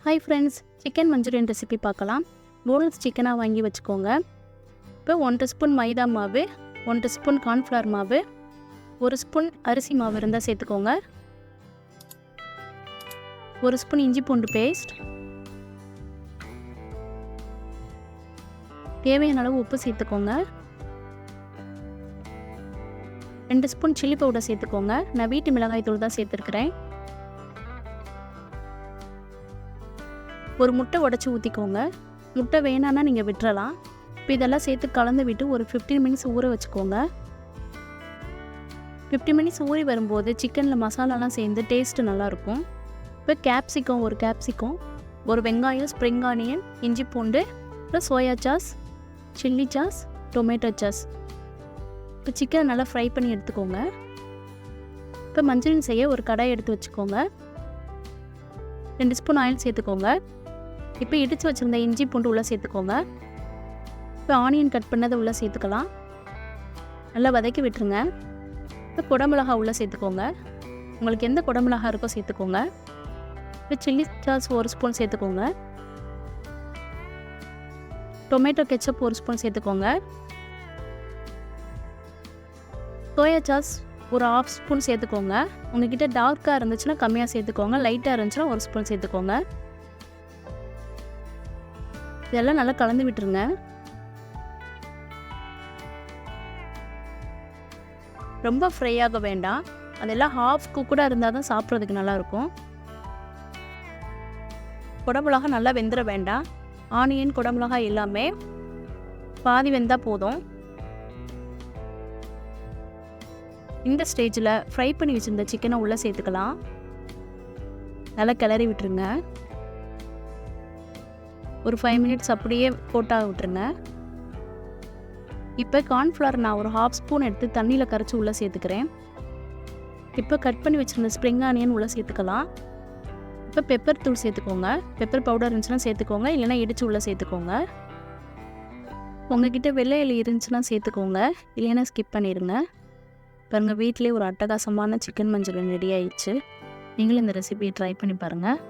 Hi friends, chicken Manchurian recipe பார்க்கலாம். Boneless சிக்கனாக வாங்கி வச்சுக்கோங்க. இப்போ 1 ஸ்பூன் மைதா மாவு, 1 ஸ்பூன் கார்ன்ஃப்ளவர் மாவு, 1 ஸ்பூன் அரிசி மாவு இருந்தால் சேர்த்துக்கோங்க. 1 ஸ்பூன் இஞ்சி பூண்டு பேஸ்ட், தேவையான அளவு உப்பு சேர்த்துக்கோங்க. 2 ஸ்பூன் சில்லி பவுடர் சேர்த்துக்கோங்க. நான் வீட்டு மிளகாய் தூள் தான் சேர்த்துருக்கிறேன். ஒரு முட்டை உடச்சி ஊற்றிக்கோங்க. முட்டை வேணான்னா நீங்கள் விட்டுறலாம். இப்போ இதெல்லாம் சேர்த்து கலந்து விட்டு ஒரு 15 மினிட்ஸ் ஊற வச்சுக்கோங்க. 15 மினிட்ஸ் ஊறி வரும்போது சிக்கனில் மசாலாலாம் சேர்ந்து டேஸ்ட்டு நல்லாயிருக்கும். இப்போ கேப்சிகம், ஒரு கேப்சிகம், ஒரு வெங்காயம், ஸ்ப்ரிங் ஆனியன், இஞ்சி பூண்டு, அப்புறம் soya sauce, chilli sauce, tomato sauce. இப்போ சிக்கனை நல்லா ஃப்ரை பண்ணி எடுத்துக்கோங்க. இப்போ மஞ்சூரியன் செய்ய ஒரு கடாய் எடுத்து வச்சுக்கோங்க. 2 ஸ்பூன் ஆயில் சேர்த்துக்கோங்க. இப்போ இடித்து வச்சுருந்த இஞ்சி பூண்டு உள்ளே சேர்த்துக்கோங்க. இப்போ ஆனியன் கட் பண்ணதை உள்ளே சேர்த்துக்கலாம். நல்லா வதக்கி விட்டுருங்க. இப்போ குடமிளகா உள்ளே சேர்த்துக்கோங்க. உங்களுக்கு எந்த குடமிளகா இருக்கோ சேர்த்துக்கோங்க. இப்போ சில்லி சாஸ் 1 ஸ்பூன் சேர்த்துக்கோங்க. டொமேட்டோ கெச்சப் 1 ஸ்பூன் சேர்த்துக்கோங்க. சோயா சாஸ் ஒரு 1/2 ஸ்பூன் சேர்த்துக்கோங்க. உங்ககிட்ட டார்க்காக இருந்துச்சுன்னா கம்மியாக சேர்த்துக்கோங்க. லைட்டாக இருந்துச்சுன்னா 1 ஸ்பூன் சேர்த்துக்கோங்க. இதெல்லாம் நல்லா கலந்து விட்டுருங்க. ரொம்ப ஃப்ரை ஆக வேண்டாம். அதெல்லாம் ஹாஃப் குக்கூடாக இருந்தால் தான் சாப்பிட்றதுக்கு நல்லாயிருக்கும். குடமிளகா நல்லா வெந்துட வேண்டாம். ஆனியன், குடமிளகா எல்லாமே பாதி வெந்தால் போதும். இந்த ஸ்டேஜில் ஃப்ரை பண்ணி வச்சுருந்த சிக்கனை உள்ளே சேர்த்துக்கலாம். நல்லா கிளறி விட்டுருங்க. ஒரு 5 மினிட்ஸ் அப்படியே போட்டாக விட்டுருங்க. இப்போ கார்ன்ஃப்ளவர் நான் ஒரு 1/2 ஸ்பூன் எடுத்து தண்ணியில் கரைச்சி உள்ளே சேர்த்துக்கிறேன். இப்போ கட் பண்ணி வச்சுருந்த ஸ்ப்ரிங் ஆனியன் உள்ளே சேர்த்துக்கலாம். இப்போ பெப்பர் தூள் சேர்த்துக்கோங்க. பெப்பர் பவுடர் இருந்துச்சுன்னா சேர்த்துக்கோங்க, இல்லைனா இடித்து உள்ளே சேர்த்துக்கோங்க. உங்ககிட்ட வெள்ளை எலி இருந்துச்சுன்னா சேர்த்துக்கோங்க, இல்லைன்னா ஸ்கிப் பண்ணிடுங்க. பாருங்கள், வீட்டிலே ஒரு அட்டகாசமான சிக்கன் மஞ்சூரியன் ரெடி ஆயிடுச்சு. நீங்களும் இந்த ரெசிபியை ட்ரை பண்ணி பாருங்கள்.